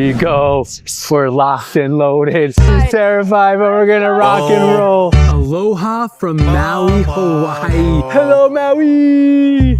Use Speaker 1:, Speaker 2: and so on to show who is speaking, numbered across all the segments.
Speaker 1: we go. We're locked and loaded. Terrified, but we're gonna rock and roll. Aloha from Maui, Hawaii. Hello, Maui.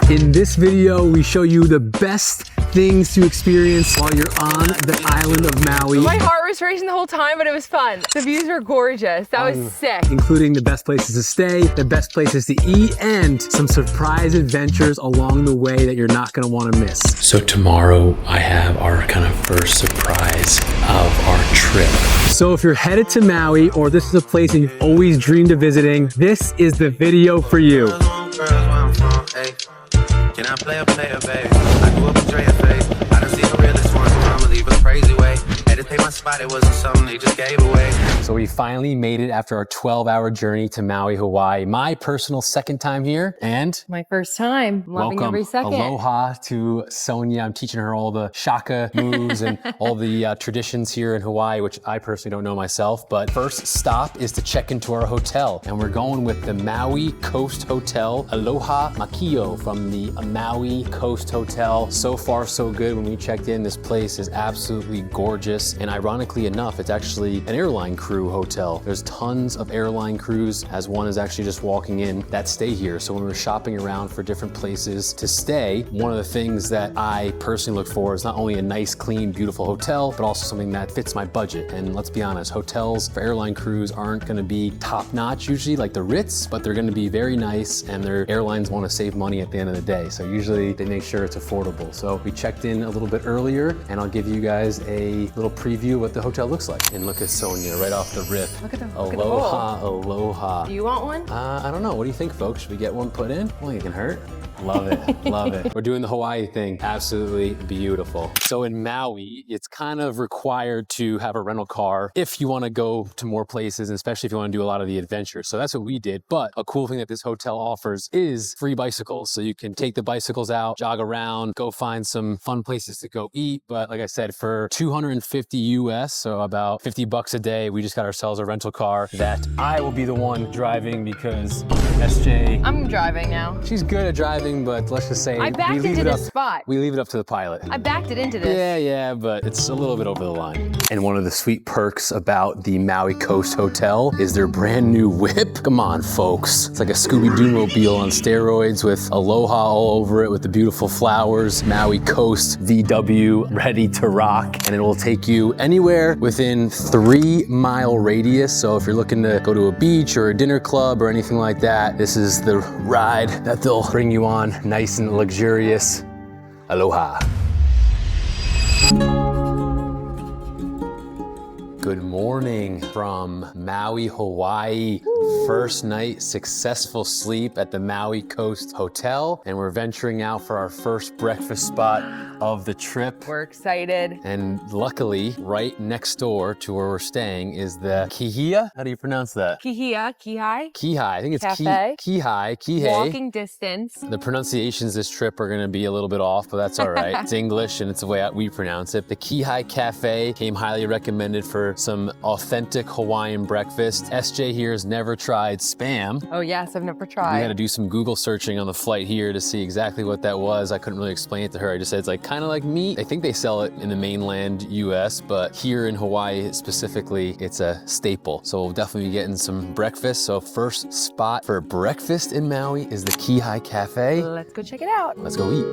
Speaker 1: In this video, we show you the best things to experience while you're on the island of Maui.
Speaker 2: My heart was racing the whole time, but it was fun. The views were gorgeous. That was sick.
Speaker 1: Including the best places to stay, the best places to eat, and some surprise adventures along the way that you're not gonna wanna miss. So tomorrow, I have our kind of first surprise of our trip. So if you're headed to Maui, or this is a place that you've always dreamed of visiting, this is the video for you. Can I play a player, baby? I grew up with Dre and Faith. I done seen the realest one. I'ma leave a crazy way. Had to pay my spot, it wasn't something they just gave away. So we finally made it after our 12-hour journey to Maui, Hawaii. My personal second time here, and
Speaker 2: my first time. Loving every second.
Speaker 1: Aloha to Sonia. I'm teaching her all the shaka moves and all the traditions here in Hawaii, which I personally don't know myself. But first stop is to check into our hotel, and we're going with the Maui Coast Hotel, Aloha Makio from the Maui Coast Hotel. So far, so good. When we checked in, this place is absolutely gorgeous. And ironically enough, it's actually an airline crew hotel. There's tons of airline crews, as one is actually just walking in, that stay here. So when we're shopping around for different places to stay, one of the things that I personally look for is not only a nice, clean, beautiful hotel, but also something that fits my budget. And let's be honest, hotels for airline crews aren't gonna be top-notch usually, like the Ritz, but they're gonna be very nice, and their airlines wanna save money at the end of the day. So usually they make sure it's affordable. So we checked in a little bit earlier, and I'll give you guys a little preview of what the hotel looks like. And look at Sonia right off the rip.
Speaker 2: Look at the
Speaker 1: Aloha, aloha.
Speaker 2: Do you want one?
Speaker 1: I don't know. What do you think, folks? Should we get one put in? Well, it can hurt. Love it, love it. We're doing the Hawaii thing. Absolutely beautiful. So in Maui, it's kind of required to have a rental car if you want to go to more places, and especially if you want to do a lot of the adventures. So that's what we did. But a cool thing that this hotel offers is free bicycles. So you can take the bicycles out, jog around, go find some fun places to go eat. But like I said, for 250 US, so about 50 bucks a day, we just got ourselves a rental car that I will be the one driving because SJ...
Speaker 2: I'm driving now.
Speaker 1: She's good at driving, but let's just say
Speaker 2: I backed into this spot.
Speaker 1: We leave it up to the pilot.
Speaker 2: I backed it into this.
Speaker 1: Yeah, but it's a little bit over the line. And one of the sweet perks about the Maui Coast Hotel is their brand new whip. Come on, folks. It's like a Scooby-Doo mobile on steroids with aloha all over it with the beautiful flowers. Maui Coast VW, ready to rock. And it will take you anywhere within 3-mile radius. So if you're looking to go to a beach or a dinner club or anything like that, this is the ride that they'll bring you on. Nice and luxurious. Aloha. Good morning from Maui, Hawaii. First night successful sleep at the Maui Coast Hotel, and we're venturing out for our first breakfast spot of the trip.
Speaker 2: We're excited.
Speaker 1: And luckily, right next door to where we're staying is the Kihia. How do you pronounce that?
Speaker 2: Kihia, Kihai.
Speaker 1: Kihai, I think it's
Speaker 2: Cafe.
Speaker 1: Kihai, Kihei.
Speaker 2: Walking distance.
Speaker 1: The pronunciations this trip are gonna be a little bit off, but that's all right. It's English and it's the way we pronounce it. The Kihai Cafe came highly recommended for some authentic Hawaiian breakfast. SJ here has never tried Spam.
Speaker 2: Oh yes, I've never tried.
Speaker 1: We had to do some Google searching on the flight here to see exactly what that was. I couldn't really explain it to her. I just said it's like kind of like meat. I think they sell it in the mainland US, but here in Hawaii specifically, it's a staple. So we'll definitely be getting some breakfast. So first spot for breakfast in Maui is the Kihai Cafe.
Speaker 2: Let's go check it out.
Speaker 1: Let's go eat.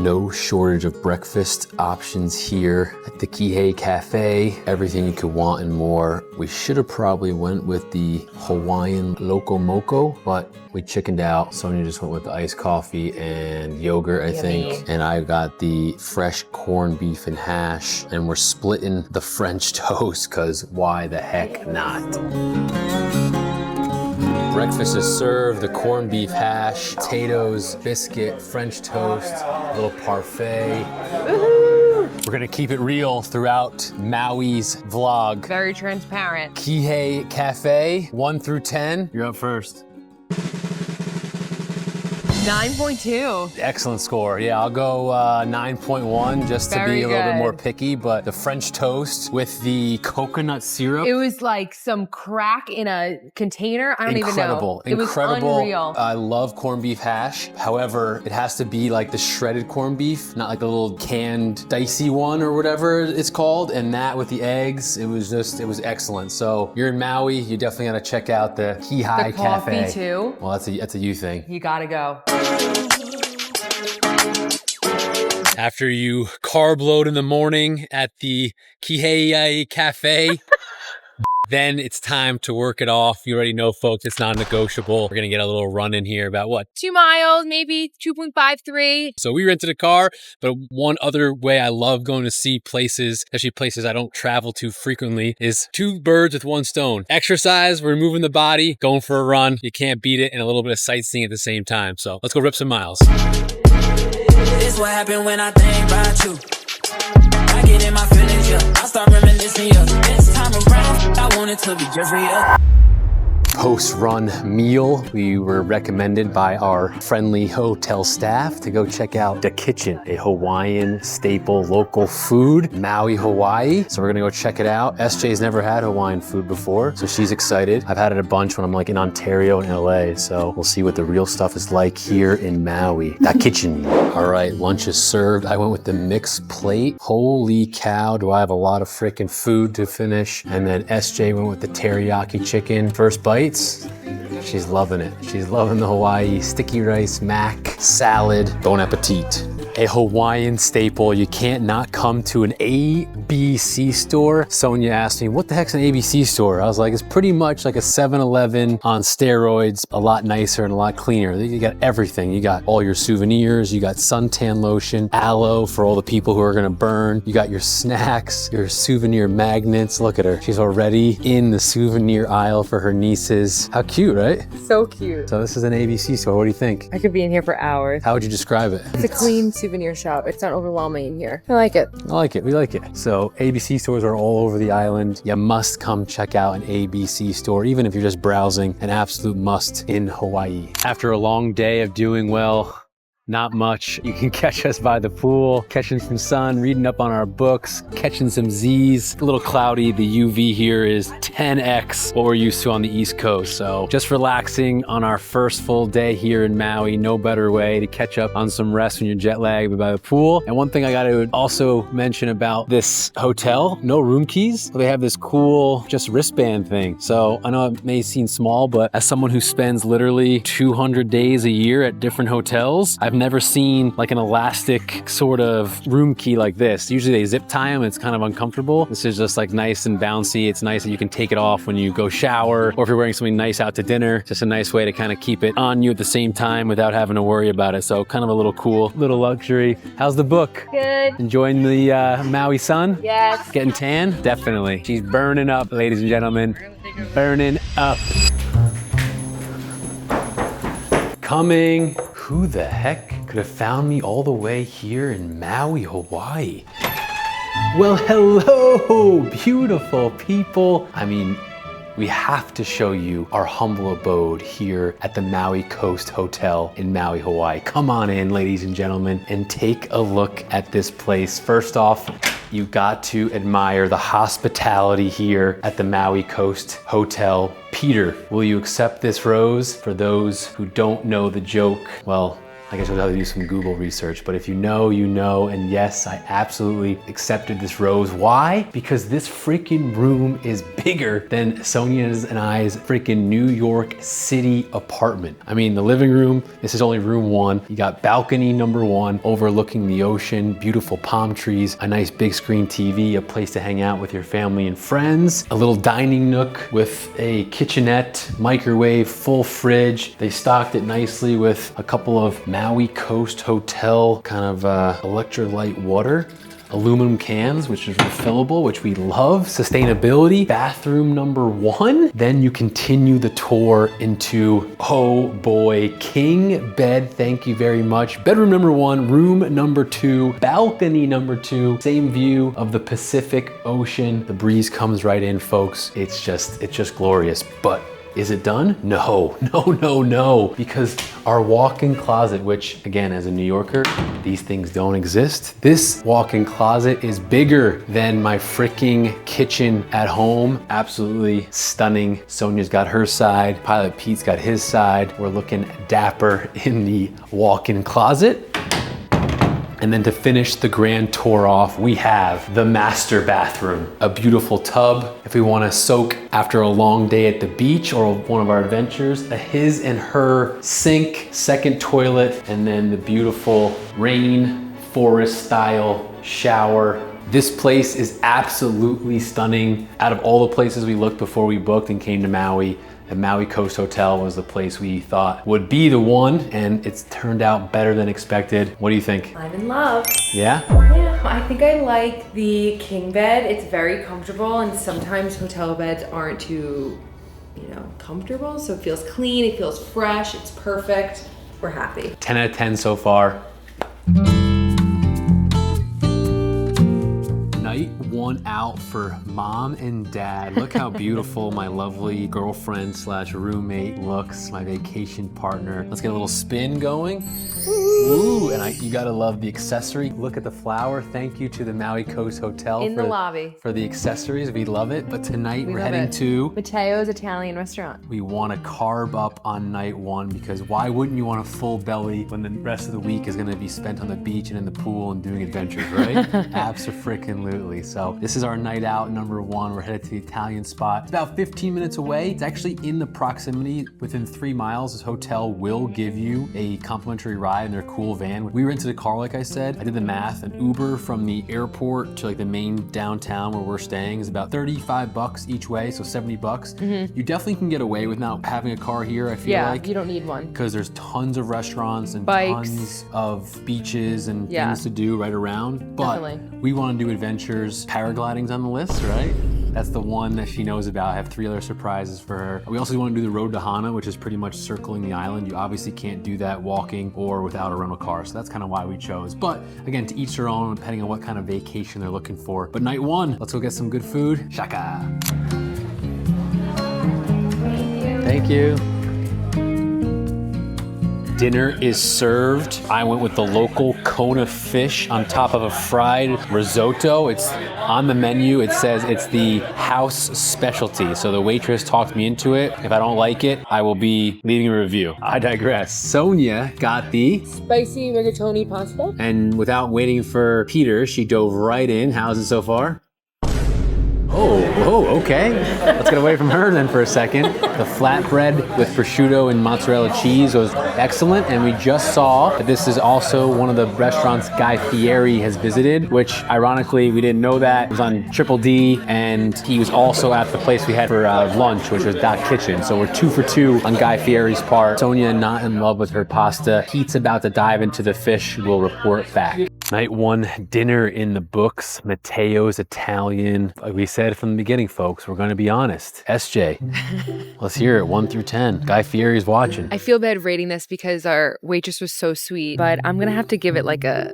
Speaker 1: No shortage of breakfast options here at the Kihei Cafe. Everything you could want and more. We should have probably went with the Hawaiian Loco Moco, but we chickened out. Sonia just went with the iced coffee and yogurt, I think. And I got the fresh corned beef and hash. And we're splitting the French toast, because why the heck not? Breakfast is served, the corned beef hash, potatoes, biscuit, French toast, a little parfait. We're gonna keep it real throughout Maui's vlog.
Speaker 2: Very transparent.
Speaker 1: Kihei Cafe, 1 through 10. You're up first.
Speaker 2: 9.2.
Speaker 1: Excellent score. Yeah, I'll go 9.1 just to
Speaker 2: Very
Speaker 1: be a little bit
Speaker 2: good.
Speaker 1: more picky, but the French toast with the coconut syrup.
Speaker 2: It was like some crack in a container. I don't even know. It was
Speaker 1: Incredible.
Speaker 2: unreal.
Speaker 1: I love corned beef hash. However, it has to be like the shredded corned beef, not like a little canned dicey one or whatever it's called. And that with the eggs, it was excellent. So you're in Maui, you definitely gotta check out the Kihai
Speaker 2: The coffee
Speaker 1: Cafe.
Speaker 2: too.
Speaker 1: Well, that's a you thing.
Speaker 2: You gotta go.
Speaker 1: After you carb load in the morning at the Kihei Cafe, then it's time to work it off. You already know, folks, it's non-negotiable. We're gonna get a little run in here about what?
Speaker 2: 2 miles, maybe 2.53.
Speaker 1: So we rented a car, but one other way I love going to see places, especially places I don't travel to frequently, is 2 birds with 1 stone. Exercise, we're moving the body, going for a run. You can't beat it, and a little bit of sightseeing at the same time. So let's go rip some miles.
Speaker 3: This what happened when I think about you. I get in my feelings, yeah. I start reminiscing, yeah. This time around, I want it to be just real.
Speaker 1: Post-run meal, we were recommended by our friendly hotel staff to go check out The Kitchen, a Hawaiian staple local food, Maui, Hawaii. So we're gonna go check it out. SJ's never had Hawaiian food before, so she's excited. I've had it a bunch when I'm like in Ontario and LA, so we'll see what the real stuff is like here in Maui. The Kitchen. All right, lunch is served. I went with the mixed plate. Holy cow, do I have a lot of freaking food to finish. And then SJ went with the teriyaki chicken. First bites, she's loving it. She's loving the Hawaii sticky rice mac salad. Bon appetit. A Hawaiian staple. You can't not come to an ABC store. Sonia asked me, what the heck's an ABC store? I was like, it's pretty much like a 7-Eleven on steroids, a lot nicer and a lot cleaner. You got everything. You got all your souvenirs, you got suntan lotion, aloe for all the people who are gonna burn. You got your snacks, your souvenir magnets. Look at her. She's already in the souvenir aisle for her nieces. How cute, right?
Speaker 2: So cute.
Speaker 1: So this is an ABC store. What do you think?
Speaker 2: I could be in here for hours.
Speaker 1: How would you describe it?
Speaker 2: It's a clean souvenir shop. It's not overwhelming in here. I like it.
Speaker 1: I like it. We like it. So ABC stores are all over the island. You must come check out an ABC store, even if you're just browsing. An absolute must in Hawaii. After a long day of doing well, not much. You can catch us by the pool, catching some sun, reading up on our books, catching some Z's. A little cloudy. The UV here is 10x what we're used to on the East Coast. So just relaxing on our first full day here in Maui. No better way to catch up on some rest when you're jet lagged by the pool. And one thing I got to also mention about this hotel, no room keys. They have this cool just wristband thing. So I know it may seem small, but as someone who spends literally 200 days a year at different hotels, I've never seen like an elastic sort of room key like this. Usually they zip tie them, it's kind of uncomfortable. This is just like nice and bouncy. It's nice that you can take it off when you go shower, or if you're wearing something nice out to dinner. Just a nice way to kind of keep it on you at the same time without having to worry about it. So kind of a little cool, little luxury. How's the book?
Speaker 2: Good.
Speaker 1: Enjoying the Maui sun?
Speaker 2: Yes.
Speaker 1: Getting tan? Definitely. She's burning up, ladies and gentlemen. Burning up. Coming. Who the heck could have found me all the way here in Maui, Hawaii? Well, hello, beautiful people. I mean, we have to show you our humble abode here at the Maui Coast Hotel in Maui, Hawaii. Come on in, ladies and gentlemen, and take a look at this place. First off, you got to admire the hospitality here at the Maui Coast Hotel. Peter, will you accept this rose? For those who don't know the joke, well, I guess you'll have to do some Google research, but if you know, you know, and yes, I absolutely accepted this rose. Why? Because this freaking room is bigger than Sonia's and I's freaking New York City apartment. I mean, the living room, this is only room 1. You got balcony number 1, overlooking the ocean, beautiful palm trees, a nice big screen TV, a place to hang out with your family and friends, a little dining nook with a kitchenette, microwave, full fridge. They stocked it nicely with a couple of Maui Coast Hotel kind of electrolyte water, aluminum cans, which is refillable, which we love. Sustainability. Bathroom number 1. Then you continue the tour into, oh boy, king bed. Thank you very much. Bedroom number 1, room number 2, balcony number 2, same view of the Pacific Ocean. The breeze comes right in, folks. It's just glorious. But Is it done? No, no, no, no. Because our walk-in closet, which again, as a New Yorker, these things don't exist. This walk-in closet is bigger than my freaking kitchen at home. Absolutely stunning. Sonia's got her side. Pilot Pete's got his side. We're looking dapper in the walk-in closet. And then to finish the grand tour off, we have the master bathroom, a beautiful tub. If we want to soak after a long day at the beach or one of our adventures, a his and her sink, second toilet, and then the beautiful rain forest style shower. This place is absolutely stunning. Out of all the places we looked before we booked and came to Maui, the Maui Coast Hotel was the place we thought would be the one, and it's turned out better than expected. What do you think?
Speaker 2: I'm in love.
Speaker 1: Yeah?
Speaker 2: Yeah, I think I like the king bed. It's very comfortable, and sometimes hotel beds aren't too, comfortable. So it feels clean, it feels fresh, it's perfect. We're happy.
Speaker 1: 10 out of 10 so far. Night one out for mom and dad. Look how beautiful my lovely girlfriend slash roommate looks, my vacation partner. Let's get a little spin going. Ooh, and you gotta love the accessory. Look at the flower. Thank you to the Maui Coast Hotel
Speaker 2: In the lobby.
Speaker 1: For the accessories. We love it. But tonight we're heading to
Speaker 2: Matteo's Italian restaurant.
Speaker 1: We want to carb up on night one, because why wouldn't you want a full belly when the rest of the week is gonna be spent on the beach and in the pool and doing adventures, right? Abso-freaking-lutely. So this is our night out number one. We're headed to the Italian spot. It's about 15 minutes away. It's actually in the proximity. Within 3 miles, this hotel will give you a complimentary ride in their cool van. We rented a car, like I said. I did the math. An Uber from the airport to like the main downtown where we're staying is about 35 bucks each way, so 70 bucks. You definitely can get away with not having a car here, I feel like.
Speaker 2: Yeah, you don't need one.
Speaker 1: Because there's tons of restaurants and
Speaker 2: Bikes.
Speaker 1: tons of beaches and things to do right around. But
Speaker 2: Definitely.
Speaker 1: we want to do adventures. Paragliding's on the list, right? That's the one that she knows about. I have 3 other surprises for her. We also want to do the road to Hana, which is pretty much circling the island. You obviously can't do that walking or without a rental car, so that's kind of why we chose. But again, to each their own, depending on what kind of vacation they're looking for. But night one, let's go get some good food. Shaka! Thank you. Dinner is served. I went with the local Kona fish on top of a fried risotto. It's on the menu. It says it's the house specialty. So the waitress talked me into it. If I don't like it, I will be leaving a review. I digress. Sonia got the
Speaker 2: Spicy rigatoni pasta.
Speaker 1: and without waiting for Peter, she dove right in. How's it so far? Oh, okay. Let's get away from her then for a second. The flatbread with prosciutto and mozzarella cheese was excellent, and we just saw that this is also one of the restaurants Guy Fieri has visited, which ironically, we didn't know that. It was on Triple D, and he was also at the place we had for lunch, which was Dot Kitchen. So we're 2 for 2 on Guy Fieri's part. Sonia not in love with her pasta. Pete's about to dive into the fish. We'll report back. Night one, dinner in the books, Matteo's Italian. Like we said from the beginning, folks, we're gonna be honest. SJ, let's hear it, 1 through 10. Guy Fieri's watching.
Speaker 2: I feel bad rating this because our waitress was so sweet, but I'm gonna have to give it like a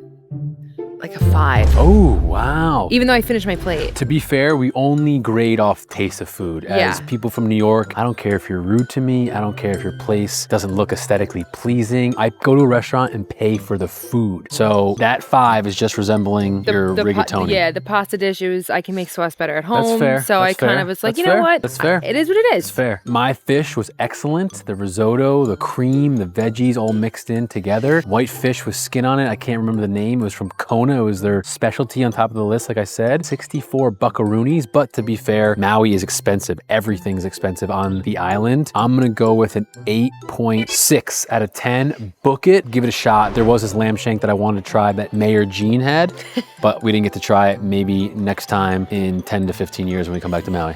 Speaker 2: 5.
Speaker 1: Oh, wow.
Speaker 2: Even though I finished my plate.
Speaker 1: To be fair, we only grade off taste of food. As people from New York, I don't care if you're rude to me. I don't care if your place doesn't look aesthetically pleasing. I go to a restaurant and pay for the food. So that 5 is just resembling your rigatoni.
Speaker 2: The pasta dish, I can make sauce better at home.
Speaker 1: That's fair.
Speaker 2: So
Speaker 1: That's
Speaker 2: I kind
Speaker 1: fair.
Speaker 2: of was like,
Speaker 1: That's
Speaker 2: you know
Speaker 1: fair.
Speaker 2: what?
Speaker 1: That's fair.
Speaker 2: It is what it is.
Speaker 1: That's fair. My fish was excellent. The risotto, the cream, the veggies all mixed in together. White fish with skin on it. I can't remember the name. It was from Kona. It was their specialty on top of the list, like I said. 64 buckaroonies, but to be fair, Maui is expensive. Everything's expensive on the island. I'm gonna go with an 8.6 out of 10. Book it, give it a shot. There was this lamb shank that I wanted to try that Mayor Jean had, but we didn't get to try it. Maybe next time in 10 to 15 years when we come back to Maui.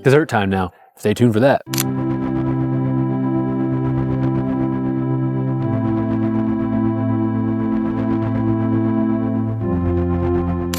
Speaker 1: Dessert time now. Stay tuned for that.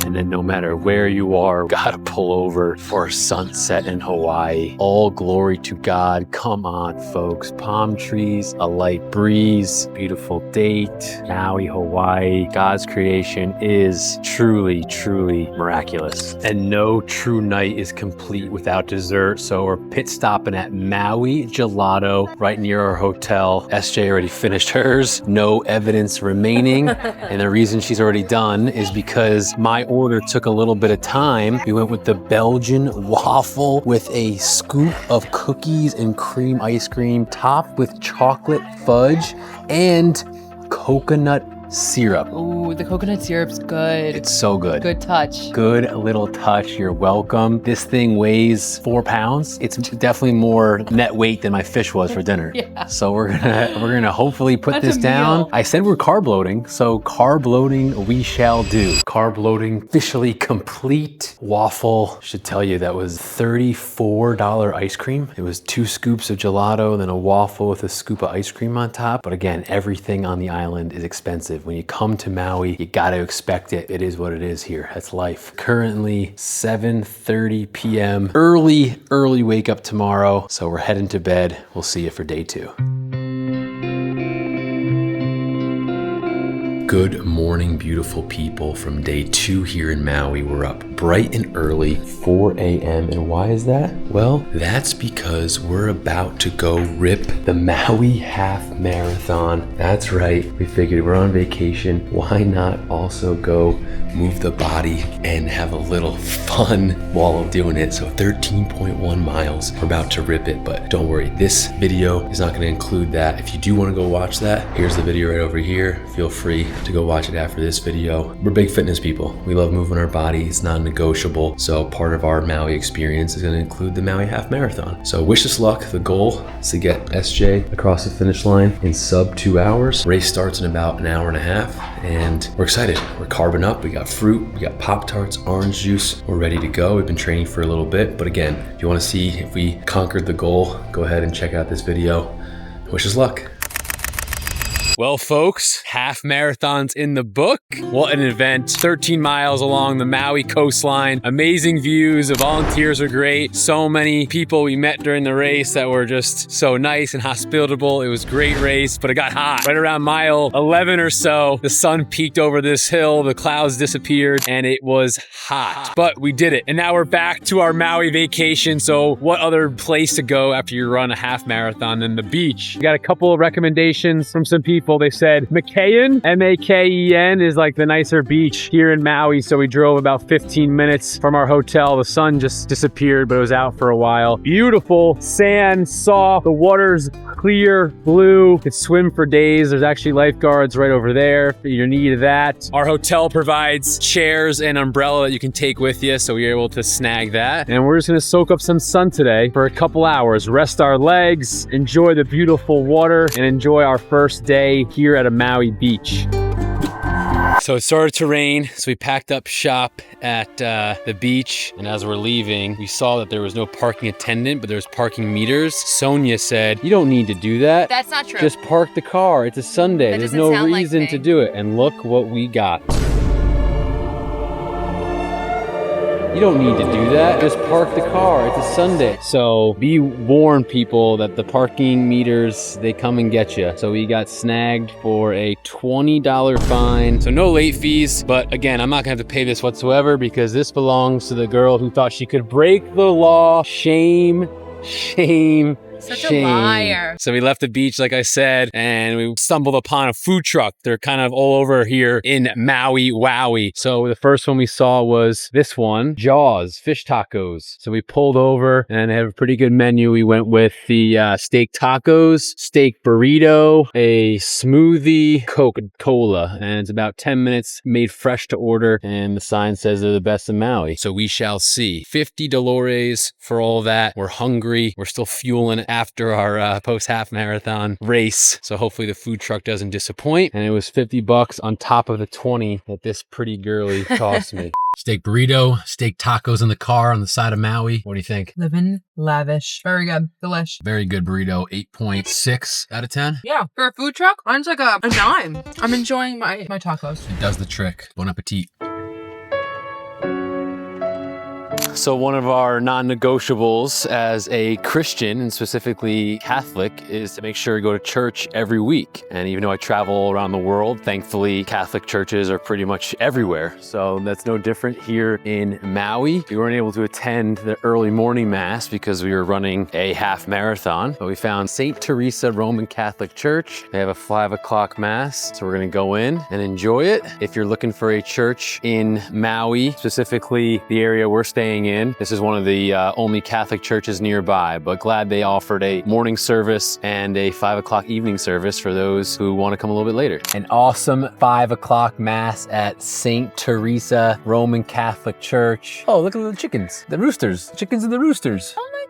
Speaker 1: And then no matter where you are, gotta pull over for sunset in Hawaii. All glory to God. Come on, folks. Palm trees, a light breeze, beautiful date, Maui, Hawaii. God's creation is truly, truly miraculous. And no true night is complete without dessert. So we're pit stopping at Maui Gelato right near our hotel. SJ already finished hers. No evidence remaining. And the reason she's already done is because my order took a little bit of time. We went with the Belgian waffle with a scoop of cookies and cream ice cream topped with chocolate fudge and coconut syrup.
Speaker 2: Ooh, the coconut syrup's good.
Speaker 1: It's so good.
Speaker 2: Good touch.
Speaker 1: Good little touch. You're welcome. This thing weighs 4 pounds. It's definitely more net weight than my fish was for dinner.
Speaker 2: Yeah.
Speaker 1: So we're gonna hopefully put
Speaker 2: That's
Speaker 1: this
Speaker 2: a
Speaker 1: down.
Speaker 2: meal.
Speaker 1: I said we're carb loading, so carb loading we shall do. Carb loading officially complete. Waffle should tell you that was $34 ice cream. It was 2 scoops of gelato, then a waffle with a scoop of ice cream on top. But again, everything on the island is expensive. When you come to Maui, you gotta expect it. It is what it is here. That's life. Currently 7:30 p.m. Early wake up tomorrow. So we're heading to bed. We'll see you for day 2. Good morning, beautiful people. From day 2 here in Maui, we're up bright and early, 4 a.m. And why is that? Well, that's because we're about to go rip the Maui Half Marathon. That's right. We figured we're on vacation. Why not also go move the body and have a little fun while doing it? So 13.1 miles. We're about to rip it, but don't worry. This video is not going to include that. If you do want to go watch that, here's the video right over here. Feel free to go watch it after this video. We're big fitness people. We love moving our body. It's non-negotiable. So part of our Maui experience is going to include the Maui Half Marathon. So wish us luck. The goal is to get SJ across the finish line in sub 2 hours. Race starts in about an hour and a half, and we're excited. We're carbing up. We got fruit, we got Pop-Tarts, orange juice. We're ready to go. We've been training for a little bit, but again, if you want to see if we conquered the goal, go ahead and check out this video. Wish us luck. Well, folks, half marathons in the book. What an event. 13 miles along the Maui coastline. Amazing views. The volunteers are great. So many people we met during the race that were just so nice and hospitable. It was a great race, but it got hot. Right around mile 11 or so, the sun peaked over this hill, the clouds disappeared, and it was hot. But we did it. And now we're back to our Maui vacation. So what other place to go after you run a half marathon than the beach? We got a couple of recommendations from some people. They said Makaken, M-A-K-E-N, is like the nicer beach here in Maui. So we drove about 15 minutes from our hotel. The sun just disappeared, but it was out for a while. Beautiful sand, soft. The water's clear blue. You could swim for days. There's actually lifeguards right over there if you're in need of that. Our hotel provides chairs and umbrella that you can take with you, so we were able to snag that. And we're just gonna soak up some sun today for a couple hours, rest our legs, enjoy the beautiful water, and enjoy our first day here at a Maui beach. So it started to rain, so we packed up shop at the beach, and as we're leaving, we saw that there was no parking attendant, but there was parking meters. Sonia said, "You don't need to do that.
Speaker 2: That's not true.
Speaker 1: Just park the car. It's a Sunday.
Speaker 2: That
Speaker 1: There's
Speaker 2: doesn't
Speaker 1: no
Speaker 2: sound like
Speaker 1: reason
Speaker 2: me.
Speaker 1: to do it." And look what we got. You don't need to do that. Just park the car. It's a Sunday. So be warned, people, that the parking meters, they come and get you. So we got snagged for a $20 fine. So no late fees. But again, I'm not gonna have to pay this whatsoever because this belongs to the girl who thought she could break the law. Shame, shame,
Speaker 2: Such
Speaker 1: shame.
Speaker 2: a liar.
Speaker 1: So we left the beach, like I said, and we stumbled upon a food truck. They're kind of all over here in Maui, Wowie. So the first one we saw was this one, Jaws Fish Tacos. So we pulled over and they have a pretty good menu. We went with the steak tacos, steak burrito, a smoothie, Coca-Cola, and it's about 10 minutes, made fresh to order, and the sign says they're the best in Maui. So we shall see. $50 for all that. We're hungry. We're still fueling after our post-half marathon race. So hopefully the food truck doesn't disappoint. And it was $50 on top of the 20 that this pretty girly cost me. Steak burrito, steak tacos in the car on the side of Maui. What do you think?
Speaker 2: Living lavish. Very good. Delish.
Speaker 1: Very good burrito, 8.6 out of 10.
Speaker 2: Yeah. For a food truck, mine's like a 9. I'm enjoying my tacos.
Speaker 1: It does the trick. Bon appetit. So one of our non-negotiables as a Christian, and specifically Catholic, is to make sure to go to church every week. And even though I travel all around the world, thankfully Catholic churches are pretty much everywhere. So that's no different here in Maui. We weren't able to attend the early morning mass because we were running a half marathon, but we found St. Teresa Roman Catholic Church. They have a 5 o'clock mass, so we're gonna go in and enjoy it. If you're looking for a church in Maui, specifically the area we're staying in, this is one of the only Catholic churches nearby, but glad they offered a morning service and a 5 o'clock evening service for those who want to come a little bit later. An awesome 5 o'clock mass at St. Teresa Roman Catholic Church. Oh, look at the chickens, the roosters, chickens and the roosters. Oh my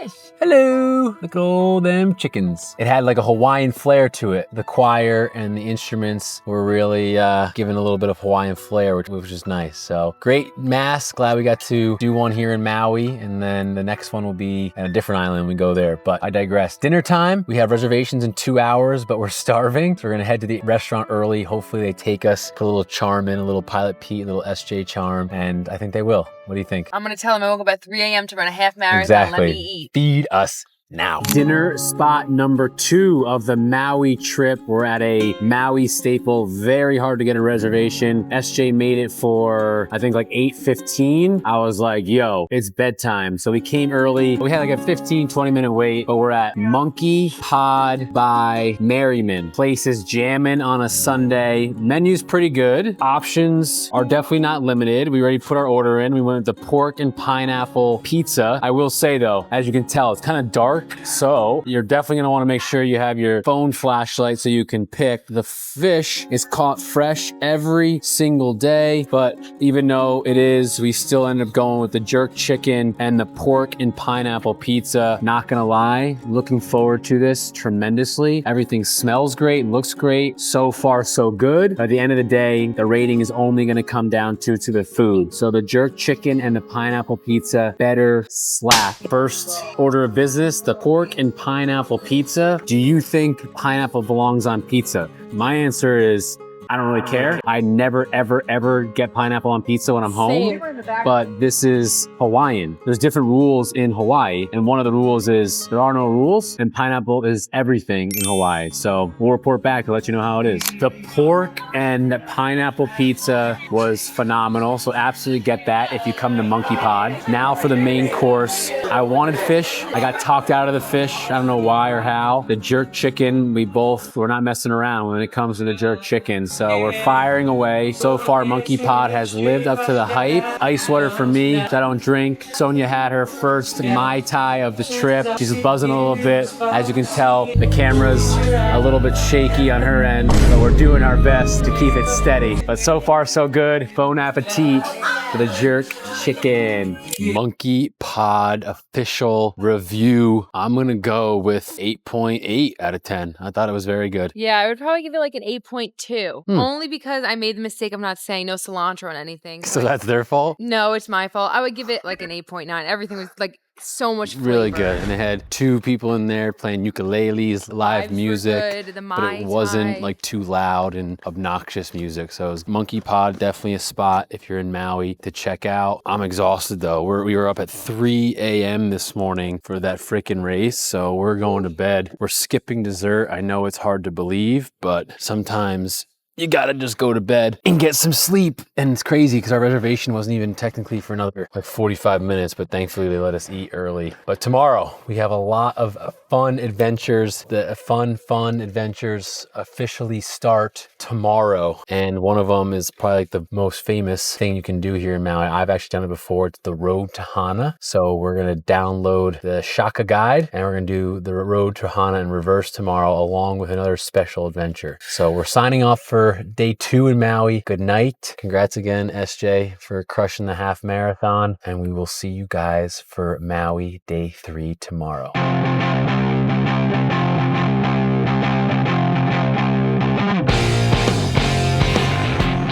Speaker 1: gosh. Hello, look at all them chickens. It had like a Hawaiian flair to it. The choir and the instruments were really giving a little bit of Hawaiian flair, which is nice. So great mass, glad we got to do one here in Maui, and then the next one will be at a different island when we go there, but I digress. Dinner time, we have reservations in 2 hours, but we're starving. So we're gonna head to the restaurant early. Hopefully they take us, put a little charm in, a little Pilot Pete, a little SJ charm, and I think they will. What do you think?
Speaker 2: I'm gonna tell him I woke up at 3 a.m. to run a half marathon.
Speaker 1: Exactly.
Speaker 2: Let me eat.
Speaker 1: Feed us now. Dinner spot number 2 of the Maui trip. We're at a Maui staple. Very hard to get a reservation. SJ made it for, I think, like 8:15. I was like, yo, it's bedtime. So we came early. We had like a 15-20 minute wait, but we're at Monkey Pod by Merriman. Place is jamming on a Sunday. Menu's pretty good. Options are definitely not limited. We already put our order in. We went with the pork and pineapple pizza. I will say though, as you can tell, it's kind of dark. So you're definitely gonna wanna make sure you have your phone flashlight so you can pick. The fish is caught fresh every single day, but even though it is, we still end up going with the jerk chicken and the pork and pineapple pizza. Not gonna lie, looking forward to this tremendously. Everything smells great, looks great. So far, so good. At the end of the day, the rating is only gonna come down to the food. So the jerk chicken and the pineapple pizza better slap. First order of business, the pork and pineapple pizza. Do you think pineapple belongs on pizza? My answer is, I don't really care. I never, ever, ever get pineapple on pizza when I'm home, but this is Hawaiian. There's different rules in Hawaii, and one of the rules is there are no rules, and pineapple is everything in Hawaii. So we'll report back to let you know how it is. The pork and the pineapple pizza was phenomenal, so absolutely get that if you come to Monkey Pod. Now for the main course. I wanted fish. I got talked out of the fish. I don't know why or how. The jerk chicken, we're not messing around when it comes to the jerk chicken. So we're firing away. So far, Monkey Pod has lived up to the hype. Ice water for me, I don't drink. Sonia had her first Mai Tai of the trip. She's buzzing a little bit. As you can tell, the camera's a little bit shaky on her end, but we're doing our best to keep it steady. But so far, so good. Bon appetit for the jerk chicken. Monkey Pod official review. I'm gonna go with 8.8 out of 10. I thought it was very good.
Speaker 2: Yeah, I would probably give it like an 8.2. Only because I made the mistake of not saying no cilantro on anything.
Speaker 1: So that's their fault?
Speaker 2: No, it's my fault. I would give it like an 8.9. Everything was like so much flavor.
Speaker 1: Really good. And they had 2 people in there playing ukuleles, live music, but it wasn't like too loud and obnoxious music. So it was Monkey Pod, definitely a spot if you're in Maui to check out. I'm exhausted though. We were up at 3 a.m. this morning for that freaking race. So we're going to bed. We're skipping dessert. I know it's hard to believe, but sometimes you gotta just go to bed and get some sleep. And it's crazy because our reservation wasn't even technically for another like 45 minutes, but thankfully they let us eat early. But tomorrow we have a lot of fun adventures. The fun adventures officially start tomorrow. And one of them is probably like the most famous thing you can do here in Maui. I've actually done it before. It's the Road to Hana. So we're gonna download the Shaka guide and we're gonna do the Road to Hana in reverse tomorrow along with another special adventure. So we're signing off for day 2 in Maui. Good night. Congrats again, SJ, for crushing the half marathon. And we will see you guys for Maui day 3 tomorrow.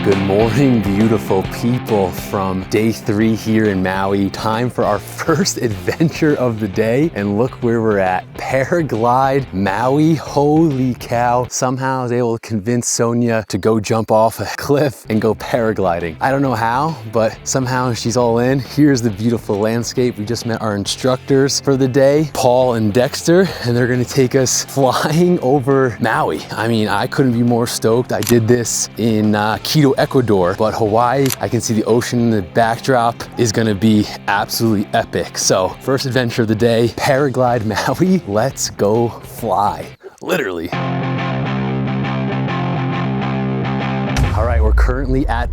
Speaker 1: Good morning, beautiful people from day 3 here in Maui. Time for our first adventure of the day, and look where we're at. Paraglide Maui. Holy cow. Somehow I was able to convince Sonia to go jump off a cliff and go paragliding. I don't know how, but somehow she's all in. Here's the beautiful landscape. We just met our instructors for the day, Paul and Dexter, and they're gonna take us flying over Maui. I mean, I couldn't be more stoked. I did this in Quito, Ecuador, but Hawaii, I can see the ocean in the backdrop, is gonna be absolutely epic. So first adventure of the day, Paraglide Maui, let's go fly, literally. All right, we're currently at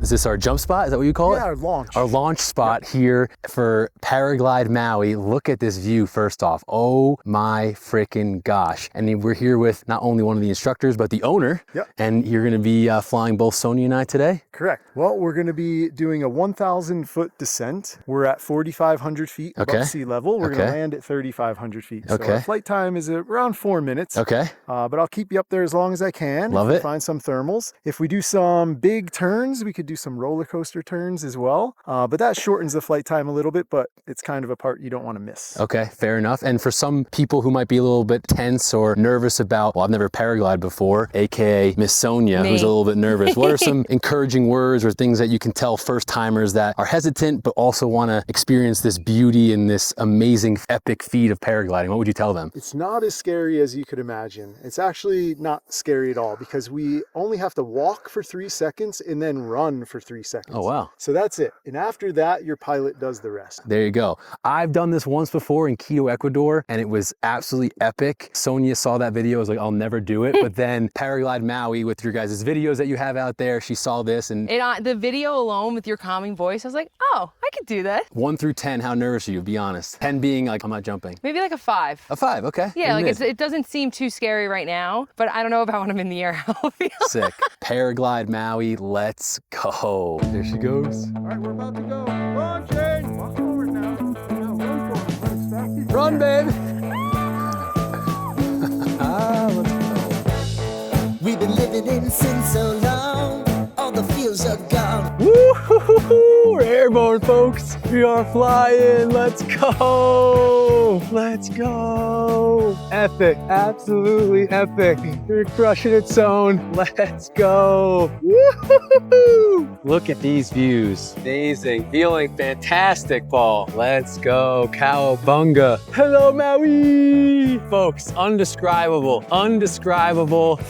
Speaker 1: is this our jump spot? Is that what you call it?
Speaker 4: Yeah, our launch.
Speaker 1: Our launch spot here for Paraglide Maui. Look at this view first off. Oh my freaking gosh. And we're here with not only one of the instructors, but the owner.
Speaker 4: Yep.
Speaker 1: And you're gonna be flying both Sonia and I today?
Speaker 4: Correct. Well, we're going to be doing a 1,000-foot descent. We're at 4,500 feet above sea level. We're going to land at 3,500 feet. So our flight time is around 4 minutes.
Speaker 1: Okay.
Speaker 4: But I'll keep you up there as long as I can.
Speaker 1: Love it.
Speaker 4: Find some thermals. If we do some big turns, we could do some roller coaster turns as well. But that shortens the flight time a little bit, but it's kind of a part you don't want to miss.
Speaker 1: Okay, fair enough. And for some people who might be a little bit tense or nervous about, well, I've never paraglided before, AKA Miss Sonia, who's a little bit nervous. What are some encouraging words or things that you can tell first timers that are hesitant, but also want to experience this beauty and this amazing epic feat of paragliding? What would you tell them?
Speaker 4: It's not as scary as you could imagine. It's actually not scary at all because we only have to walk for 3 seconds and then run for 3 seconds.
Speaker 1: Oh, wow.
Speaker 4: So that's it. And after that, your pilot does the rest.
Speaker 1: There you go. I've done this once before in Quito, Ecuador, and it was absolutely epic. Sonia saw that video, was like, I'll never do it. But then Paraglide Maui, with your guys' videos that you have out there, she saw this and
Speaker 2: The video alone with your calming voice, I was like, oh, I could do that.
Speaker 1: 1 through 10, how nervous are you? Be honest. 10 being like, I'm not jumping.
Speaker 2: Maybe like a 5.
Speaker 1: A 5, okay.
Speaker 2: Yeah,
Speaker 1: In
Speaker 2: like
Speaker 1: mid.
Speaker 2: it doesn't seem too scary right now, but I don't know about when I'm in the air how I'll feel.
Speaker 1: Sick. Paraglide Maui, let's go. There she goes.
Speaker 4: All right, we're about to go. Launching! Walk forward now. Now run forward. Run as fast as you
Speaker 1: Run,
Speaker 4: can.
Speaker 1: babe. Let's go.
Speaker 5: We've been living in sin so long, all the feels are gone.
Speaker 1: Woo-hoo-hoo-hoo. We're airborne, folks. We are flying. Let's go. Let's go. Epic. Absolutely epic. You're crushing it, Zone. Let's go. Woo-hoo-hoo-hoo. Look at these views. Amazing. Feeling fantastic, Paul. Let's go. Cowabunga. Hello, Maui. Folks, undescribable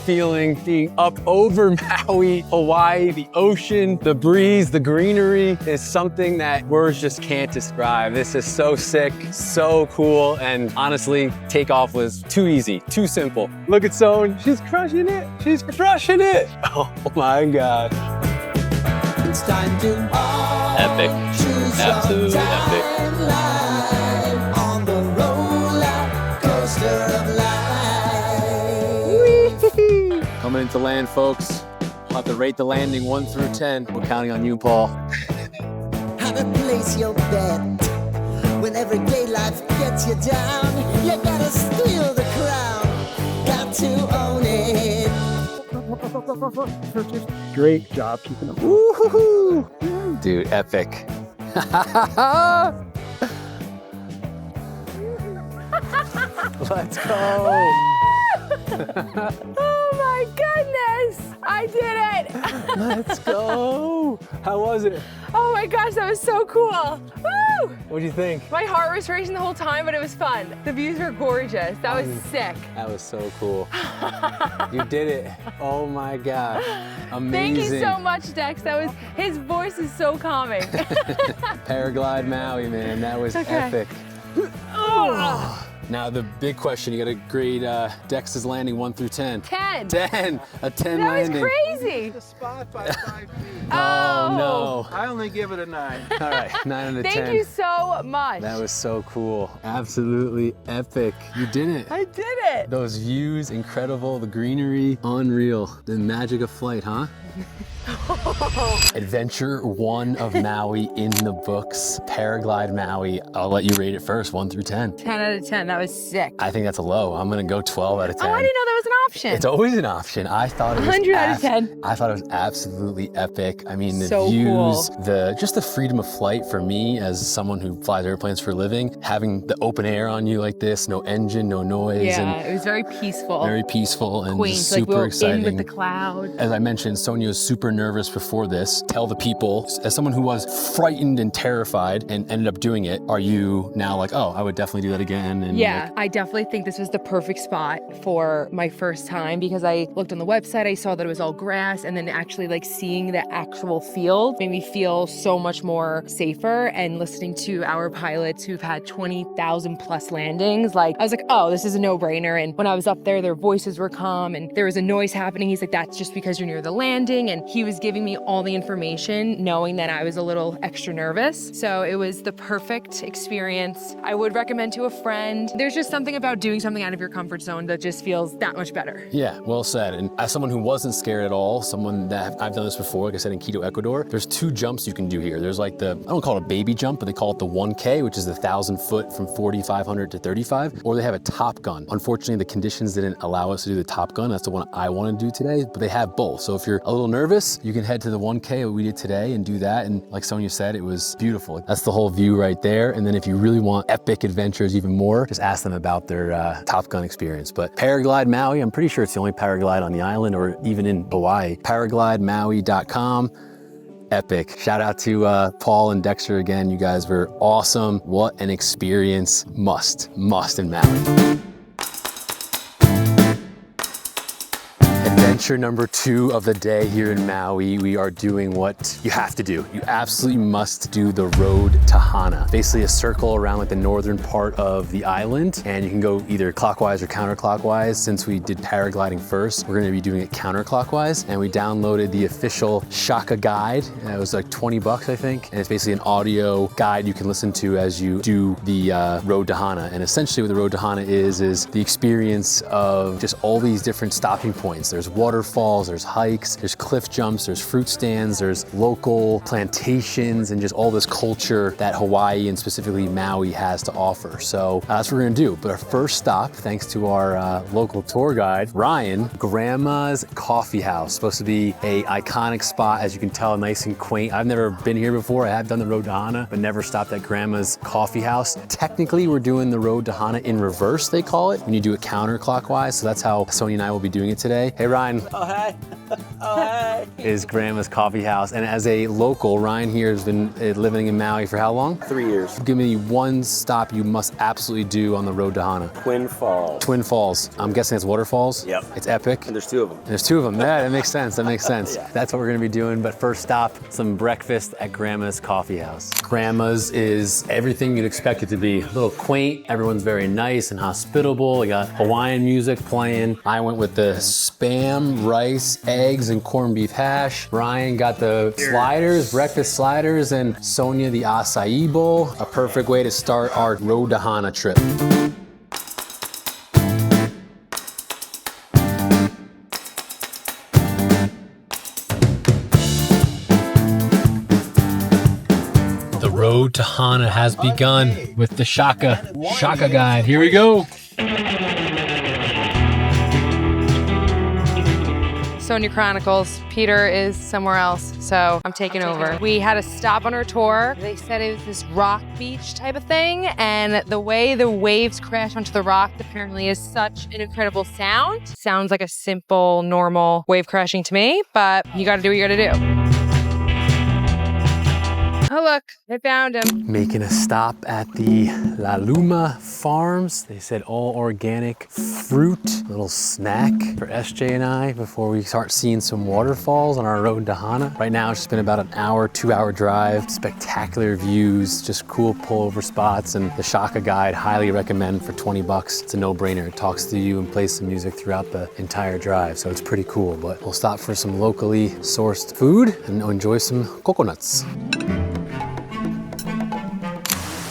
Speaker 1: feeling being up over Maui, Hawaii. The ocean, the breeze, the greenery is something that words just can't describe. This is so sick, so cool, and honestly, takeoff was too easy, too simple. Look at Zone, she's crushing it. She's crushing it. Oh my God.
Speaker 5: It's time to
Speaker 1: Epic,
Speaker 5: choose your
Speaker 1: absolutely epic.
Speaker 5: timeline on the roller coaster of life.
Speaker 1: Coming into land, folks. We'll have to rate the landing 1 through 10. We're counting on you, Paul.
Speaker 5: How to place your bet when everyday life gets you down. You gotta steal the crown, got to own it.
Speaker 4: Great job keeping up.
Speaker 1: Woo-hoo-hoo. Dude, epic. Let's go.
Speaker 2: Oh my goodness! I did it!
Speaker 1: Let's go. How was it?
Speaker 2: Oh my gosh, that was so cool! Woo!
Speaker 1: What do you think?
Speaker 2: My heart was racing the whole time, but it was fun. The views were gorgeous. That was sick.
Speaker 1: That was so cool. You did it. Oh my God. Amazing.
Speaker 2: Thank you so much, Dex. His voice is so calming.
Speaker 1: Paraglide Maui, man. That was
Speaker 2: Okay.
Speaker 1: epic.
Speaker 2: Oh.
Speaker 1: Now the big question, you gotta grade Dex's landing 1 through 10.
Speaker 2: 10.
Speaker 1: 10. A 10
Speaker 2: That was
Speaker 1: landing.
Speaker 2: crazy.
Speaker 4: The spot by 5 feet.
Speaker 1: Oh no.
Speaker 4: I only give it a 9.
Speaker 1: All right, 9 out of 10.
Speaker 2: Thank you so much.
Speaker 1: That was so cool. Absolutely epic. You did it.
Speaker 2: I did it.
Speaker 1: Those views, incredible. The greenery, unreal. The magic of flight, huh? Adventure 1 of Maui in the books. Paraglide Maui. I'll let you rate it first, 1 through 10.
Speaker 2: 10 out of 10. That was sick.
Speaker 1: I think that's a low. I'm gonna go 12 out of 10.
Speaker 2: Oh, I didn't know that was an option.
Speaker 1: It's always an option. I thought it was
Speaker 2: 100 out of 10.
Speaker 1: I thought it was absolutely epic. I mean, the
Speaker 2: So
Speaker 1: views,
Speaker 2: cool.
Speaker 1: just the freedom of flight for me as someone who flies airplanes for a living, having the open air on you like this, no engine, no noise.
Speaker 2: Yeah,
Speaker 1: and
Speaker 2: it was very peaceful.
Speaker 1: very peaceful and
Speaker 2: Quaint,
Speaker 1: just
Speaker 2: like
Speaker 1: super
Speaker 2: we were
Speaker 1: exciting.
Speaker 2: in with the cloud.
Speaker 1: As I mentioned, Sonia was super nervous before this. Tell the people, as someone who was frightened and terrified and ended up doing it, are you now like, oh, I would definitely do that again? And
Speaker 2: Yeah, I definitely think this was the perfect spot for my first time because I looked on the website, I saw that it was all grass, and then actually like seeing the actual field made me feel so much more safer. And listening to our pilots who've had 20,000 plus landings, like I was like, oh, this is a no-brainer. And when I was up there, their voices were calm and there was a noise happening. He's like, that's just because you're near the landing. And he was giving me all the information, knowing that I was a little extra nervous. So it was the perfect experience. I would recommend to a friend. There's just something about doing something out of your comfort zone that just feels that much better.
Speaker 1: Yeah, well said. And as someone who wasn't scared at all, someone that I've done this before, like I said, in Quito, Ecuador, there's 2 jumps you can do here. There's like I don't call it a baby jump, but they call it the 1K, which is the 1,000 foot from 4,500 to 35, or they have a Top Gun. Unfortunately, the conditions didn't allow us to do the Top Gun. That's the one I want to do today, but they have both. So if you're a little nervous, you can head to the 1K, what we did today, and do that. And like Sonia said, it was beautiful. That's the whole view right there. And then if you really want epic adventures even more, just ask them about their Top Gun experience. But Paraglide Maui, I'm pretty sure it's the only paraglide on the island or even in Hawaii. Paraglidemaui.com. Epic. Shout out to Paul and Dexter again. You guys were awesome. What an experience. Must in Maui. Adventure number 2 of the day here in Maui. We are doing what you have to do. You absolutely must do the road to Hana. Basically a circle around like the northern part of the island, and you can go either clockwise or counterclockwise. Since we did paragliding first, we're gonna be doing it counterclockwise, and we downloaded the official Shaka guide. It was like 20 bucks, I think, and it's basically an audio guide you can listen to as you do the road to Hana. And essentially what the road to Hana is the experience of just all these different stopping points. There's waterfalls, there's hikes, there's cliff jumps, there's fruit stands, there's local plantations, and just all this culture that Hawaii and specifically Maui has to offer. So that's what we're gonna do. But our first stop, thanks to our local tour guide, Ryan, Grandma's Coffee House. Supposed to be a iconic spot, as you can tell, nice and quaint. I've never been here before. I have done the road to Hana, but never stopped at Grandma's Coffee House. Technically, we're doing the road to Hana in reverse, they call it, when you do it counterclockwise. So that's how Sonia and I will be doing it today. Hey, Ryan.
Speaker 6: Oh, hey. Oh, hey.
Speaker 1: Is Grandma's Coffee House. And as a local, Ryan here has been living in Maui for how long?
Speaker 6: 3 years.
Speaker 1: Give me one stop you must absolutely do on the road to Hana.
Speaker 6: Twin Falls.
Speaker 1: Twin Falls. I'm guessing it's waterfalls?
Speaker 6: Yep.
Speaker 1: It's epic.
Speaker 6: And there's 2 of them.
Speaker 1: There's 2 of them. Yeah, that makes sense. That makes sense.
Speaker 6: Yeah.
Speaker 1: That's what we're gonna be doing. But first stop, some breakfast at Grandma's Coffee House. Grandma's is everything you'd expect it to be. A little quaint. Everyone's very nice and hospitable. They got Hawaiian music playing. I went with the Spam, rice, eggs, and corned beef hash. Ryan got the sliders, breakfast sliders, and Sonia the acai bowl. A perfect way to start our road to Hana trip. The road to Hana has begun with the Shaka guide. Here we go.
Speaker 2: Sonia Chronicles. Peter is somewhere else, so I'm taking over. We had a stop on our tour. They said it was this rock beach type of thing, and the way the waves crash onto the rock apparently is such an incredible sound. Sounds like a simple, normal wave crashing to me, but you gotta do what you gotta do. Oh look, I found him.
Speaker 1: Making a stop at the La Luma Farms. They said all organic fruit. Little snack for SJ and I before we start seeing some waterfalls on our road to Hana. Right now it's just been about an hour, 2-hour drive. Spectacular views, just cool pullover spots, and the Shaka guide, highly recommend for 20 bucks. It's a no-brainer. It talks to you and plays some music throughout the entire drive, so it's pretty cool. But we'll stop for some locally sourced food and enjoy some coconuts.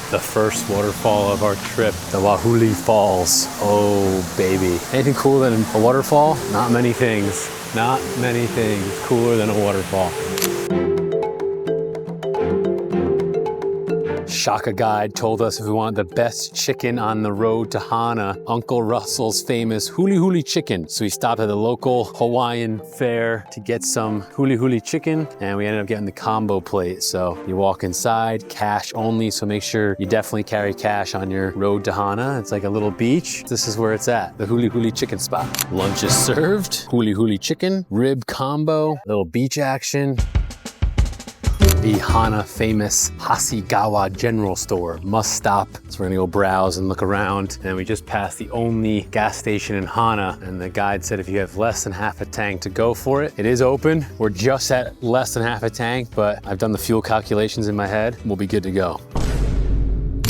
Speaker 1: The first waterfall of our trip, the Wahuli Falls. Oh, baby. Anything cooler than a waterfall? Not many things. Not many things cooler than a waterfall. Shaka guide told us if we want the best chicken on the road to Hana, Uncle Russell's famous huli huli chicken. So we stopped at the local Hawaiian fair to get some huli huli chicken, and we ended up getting the combo plate. So you walk inside, cash only, so make sure you definitely carry cash on your road to Hana. It's like a little beach. This is where it's at, the huli huli chicken spot. Lunch is served, huli huli chicken, rib combo, little beach action. The Hana famous Hasegawa General Store, must stop. So we're gonna go browse and look around. And we just passed the only gas station in Hana, and the guide said if you have less than half a tank to go for it. It is open. We're just at less than half a tank, but I've done the fuel calculations in my head. We'll be good to go.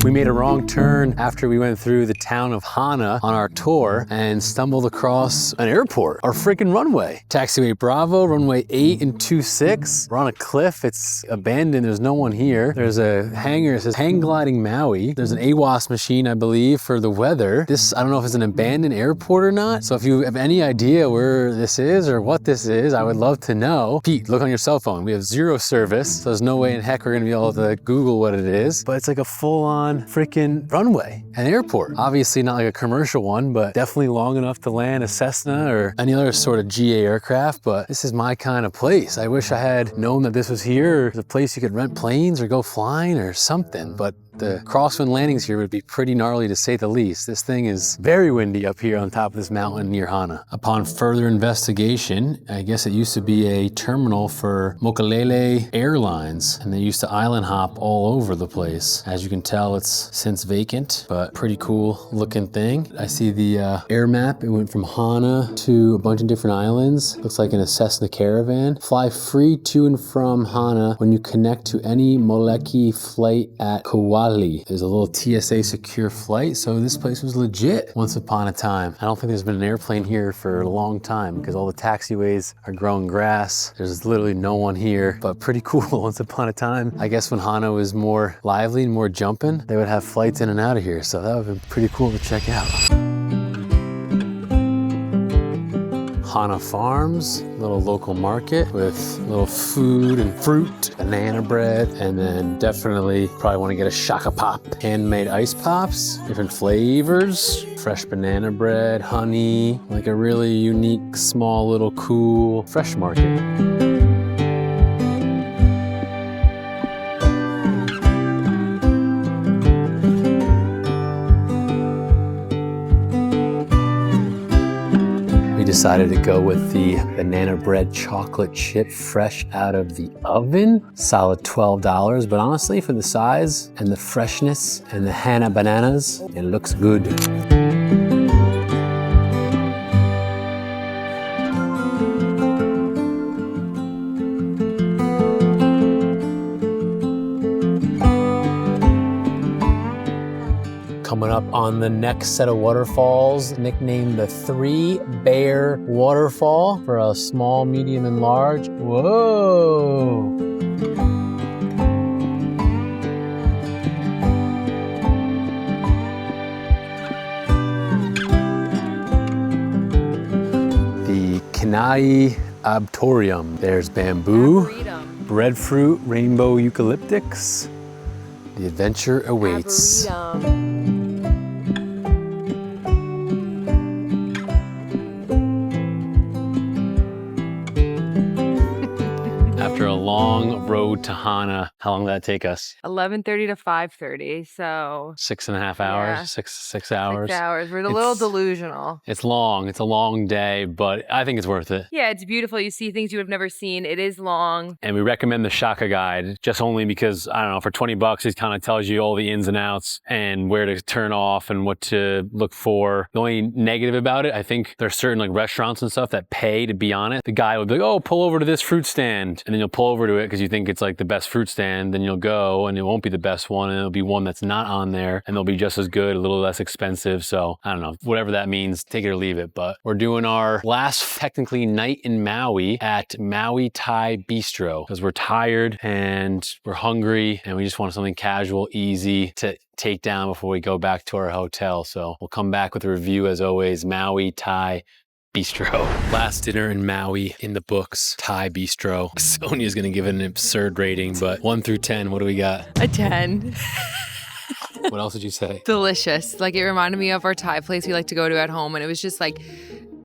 Speaker 1: We made a wrong turn after we went through the town of Hana on our tour and stumbled across an airport, our freaking runway. Taxiway Bravo, runway 8 and 26. We're on a cliff, it's abandoned, there's no one here. There's a hangar, it says Paragliding Maui. There's an AWAS machine, I believe, for the weather. This, I don't know if it's an abandoned airport or not. So if you have any idea where this is or what this is, I would love to know. Pete, look on your cell phone. We have 0 service, so there's no way in heck we're gonna be able to Google what it is, but it's like a full-on freaking runway, an airport. Obviously not like a commercial one, but definitely long enough to land a Cessna or any other sort of GA aircraft, but this is my kind of place. I wish I had known that this was here, or the place you could rent planes or go flying or something, but the crosswind landings here would be pretty gnarly to say the least. This thing is very windy up here on top of this mountain near Hana. Upon further investigation, I guess it used to be a terminal for Mokulele Airlines, and they used to island hop all over the place. As you can tell, it's since vacant, but pretty cool looking thing. I see the air map. It went from Hana to a bunch of different islands. Looks like in a Cessna Caravan. Fly free to and from Hana when you connect to any Moleki flight at Kauai. There's a little TSA secure flight, so this place was legit once upon a time. I don't think there's been an airplane here for a long time because all the taxiways are growing grass. There's literally no one here, but pretty cool once upon a time. I guess when Hana was more lively and more jumping, they would have flights in and out of here, so that would have been pretty cool to check out. Hana Farms, little local market with little food and fruit, banana bread, and then definitely probably want to get a Shaka Pop. Handmade ice pops, different flavors, fresh banana bread, honey, like a really unique, small, little cool fresh market. Decided to go with the banana bread chocolate chip fresh out of the oven. Solid $12, but honestly for the size and the freshness and the Hana bananas, it looks good. Coming up on the next set of waterfalls, nicknamed the 3 Bear Waterfall for a small, medium, and large. Whoa! The Kenai Arboretum. There's bamboo, breadfruit, rainbow eucalyptics. The adventure awaits.
Speaker 2: Arboretum.
Speaker 1: After a long road to Hana, how long did that take us?
Speaker 2: 11:30 to 5:30, so
Speaker 1: 6.5 hours,
Speaker 2: yeah.
Speaker 1: six hours.
Speaker 2: 6 hours. We're a little delusional.
Speaker 1: It's long. It's a long day, but I think it's worth it.
Speaker 2: Yeah, it's beautiful. You see things you have never seen. It is long.
Speaker 1: And we recommend the Shaka guide just only because, I don't know, for $20, it kind of tells you all the ins and outs and where to turn off and what to look for. The only negative about it, I think there's certain like restaurants and stuff that pay to be on it. The guy would be like, oh, pull over to this fruit stand. And then you'll pull over to it because you think it's like the best fruit stand. Then you'll go and it won't be the best one. And it'll be one that's not on there and they'll be just as good, a little less expensive. So I don't know, whatever that means, take it or leave it. But we're doing our last technically night in Maui at Maui Thai Bistro because we're tired and we're hungry and we just want something casual, easy to take down before we go back to our hotel. So we'll come back with a review as always, Maui Thai Bistro. Last dinner in Maui in the books, Thai Bistro. Sonia's gonna give it an absurd rating, but 1 through 10, what do we got?
Speaker 2: A 10.
Speaker 1: What else did you say?
Speaker 2: Delicious. Like, it reminded me of our Thai place we like to go to at home, and it was just like...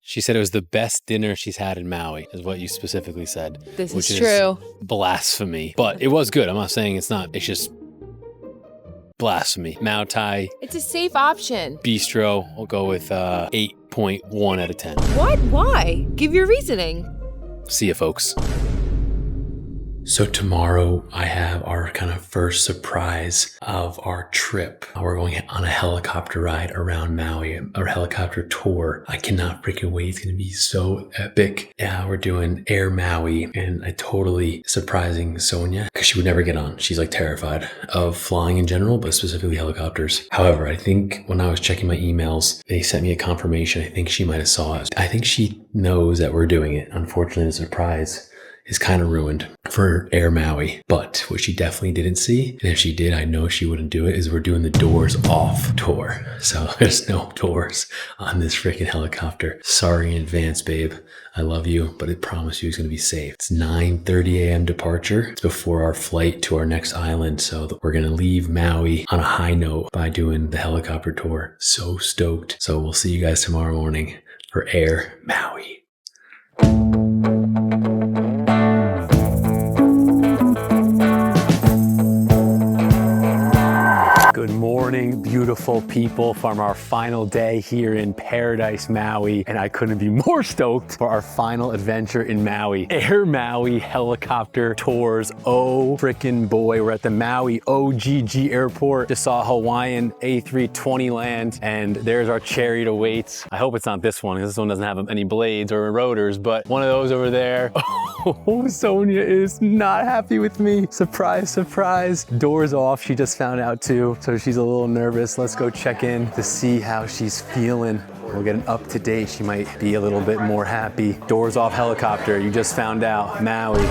Speaker 1: She said it was the best dinner she's had in Maui, is what you specifically said.
Speaker 2: This
Speaker 1: which
Speaker 2: is true.
Speaker 1: Blasphemy. But it was good. I'm not saying it's not. It's just blasphemy. Mau Tai
Speaker 2: It's a safe option.
Speaker 1: Bistro, we'll go with 8.1 out of 10.
Speaker 2: What? Why? Give your reasoning.
Speaker 1: See ya, folks. So tomorrow I have our kind of first surprise of our trip. We're going on a helicopter ride around Maui, a helicopter tour. I cannot freaking wait. It's going to be so epic. Yeah, we're doing Air Maui, and I totally surprising Sonia because she would never get on. She's like terrified of flying in general, but specifically helicopters. However, I think when I was checking my emails, they sent me a confirmation. I think she might have saw it. I think she knows that we're doing it. Unfortunately, the surprise is kind of ruined for Air Maui. But what she definitely didn't see, and if she did, I know she wouldn't do it, is we're doing the doors off tour. So there's no doors on this freaking helicopter. Sorry in advance, babe. I love you, but I promise you it's going to be safe. It's 9:30 a.m. departure. It's before our flight to our next island. So we're going to leave Maui on a high note by doing the helicopter tour. So stoked. So we'll see you guys tomorrow morning for Air Maui. Good morning, beautiful people, from our final day here in Paradise Maui, and I couldn't be more stoked for our final adventure in Maui. Air Maui helicopter tours. Oh frickin' boy, we're at the Maui OGG airport. Just saw Hawaiian A320 land, and there's our chariot awaits. I hope it's not this one, because this one doesn't have any blades or rotors, but one of those over there. Oh, Sonia is not happy with me. Surprise, surprise. Doors off, she just found out too. So she's a little nervous. Let's go check in to see how she's feeling. We'll get an up to date. She might be a little bit more happy. Doors off helicopter. You just found out. Maui.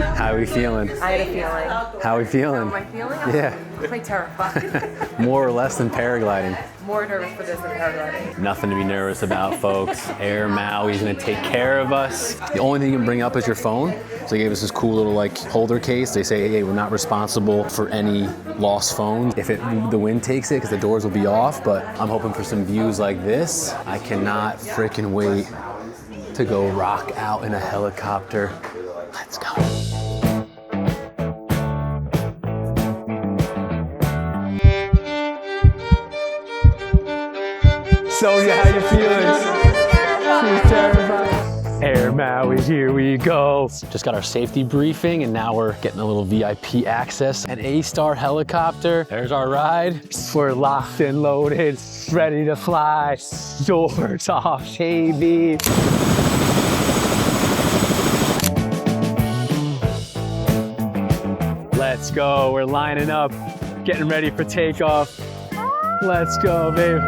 Speaker 1: How are we feeling?
Speaker 2: I had a feeling.
Speaker 1: How are we feeling?
Speaker 2: Am I feeling?
Speaker 1: Yeah.
Speaker 2: I'm like terrified.
Speaker 1: More or less than paragliding.
Speaker 2: More nervous for this than paragliding.
Speaker 1: Nothing to be nervous about, folks. Air Maui's gonna take care of us. The only thing you can bring up is your phone. So they gave us this cool little like holder case. They say, hey, we're not responsible for any lost phones if the wind takes it, because the doors will be off. But I'm hoping for some views like this. I cannot freaking wait to go rock out in a helicopter. Let's go. Sonia, how you feeling? She's terrified. Air Maui, here we go. Just got our safety briefing, and now we're getting a little VIP access. An A-star helicopter. There's our ride. We're locked and loaded, ready to fly. Doors off, baby. Let's go. We're lining up, getting ready for takeoff. Let's go, babe.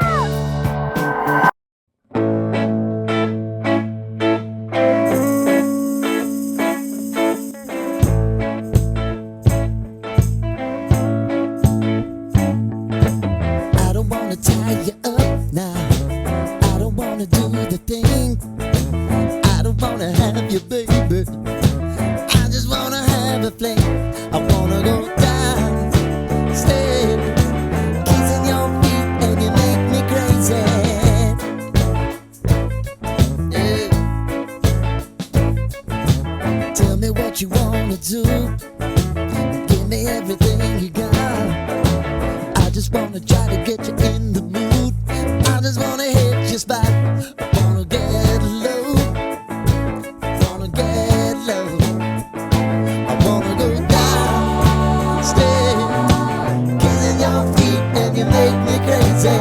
Speaker 5: You wanna do, give me everything you got. I just wanna try to get you in the mood. I just wanna hit your spot. I wanna get low, wanna get low. I wanna go down, stay, kissing your feet, and you make me crazy.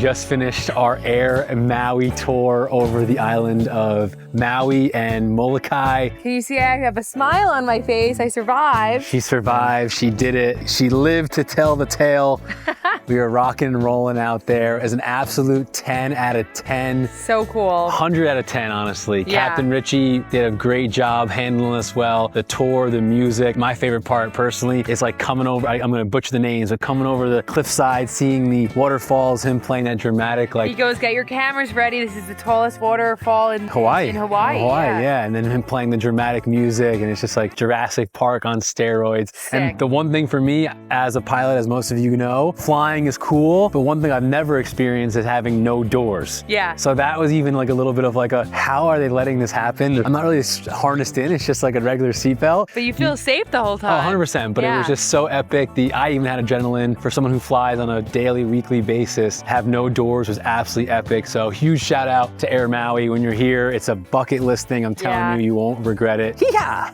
Speaker 1: Just finished our Air Maui tour over the island of Maui and Molokai.
Speaker 2: Can you see I have a smile on my face? I survived.
Speaker 1: She survived, she did it. She lived to tell the tale. We were rocking and rolling out there as an absolute 10 out of 10.
Speaker 2: So cool.
Speaker 1: 100 out of 10, honestly.
Speaker 2: Yeah.
Speaker 1: Captain Richie did a great job handling us well. The tour, the music. My favorite part personally is like coming over, I'm gonna butcher the names, but coming over the cliffside, seeing the waterfalls, him playing that dramatic like.
Speaker 2: He goes, get your cameras ready. This is the tallest waterfall in
Speaker 1: Hawaii.
Speaker 2: In Hawaii,
Speaker 1: yeah. And then him playing the dramatic music, and it's just like Jurassic Park on steroids.
Speaker 2: Sick.
Speaker 1: And the one thing for me as a pilot, as most of you know, flying is cool, but one thing I've never experienced is having no doors.
Speaker 2: Yeah.
Speaker 1: So that was even like a little bit of like a, how are they letting this happen? I'm not really harnessed in, it's just like a regular seatbelt.
Speaker 2: But you feel safe the whole time.
Speaker 1: Oh, 100%, but it was just so epic. I even had adrenaline. For someone who flies on a daily, weekly basis, have no doors was absolutely epic. So huge shout out to Air Maui. When you're here, it's a bucket list thing. I'm telling you, you won't regret it. Yeah.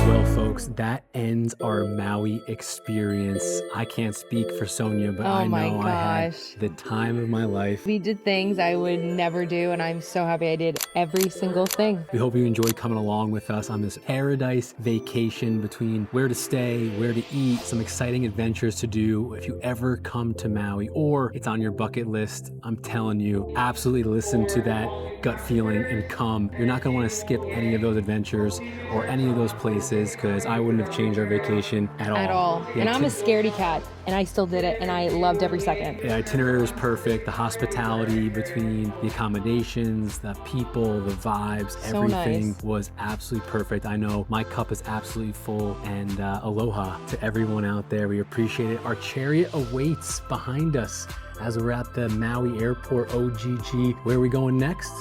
Speaker 1: Well, folks, that ends our Maui experience. I can't speak for Sonia, but I know I had the time of my life.
Speaker 2: We did things I would never do, and I'm so happy I did every single thing.
Speaker 1: We hope you enjoyed coming along with us on this paradise vacation between where to stay, where to eat, some exciting adventures to do. If you ever come to Maui or it's on your bucket list, I'm telling you, absolutely listen to that gut feeling and come. You're not gonna wanna skip any of those adventures or any of those places, because I wouldn't have changed our vacation at all.
Speaker 2: At all.
Speaker 1: The
Speaker 2: And I'm a scaredy cat, and I still did it, and I loved every second.
Speaker 1: The itinerary was perfect. The hospitality between the accommodations, the people, the vibes,
Speaker 2: So
Speaker 1: everything
Speaker 2: nice.
Speaker 1: was absolutely perfect. I know my cup is absolutely full, and aloha to everyone out there. We appreciate it. Our chariot awaits behind us as we're at the Maui Airport OGG. Where are we going next?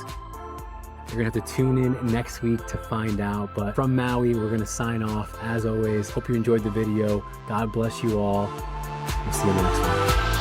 Speaker 1: You're gonna have to tune in next week to find out. But from Maui, we're gonna sign off. As always, hope you enjoyed the video. God bless you all. We'll see you in the next one.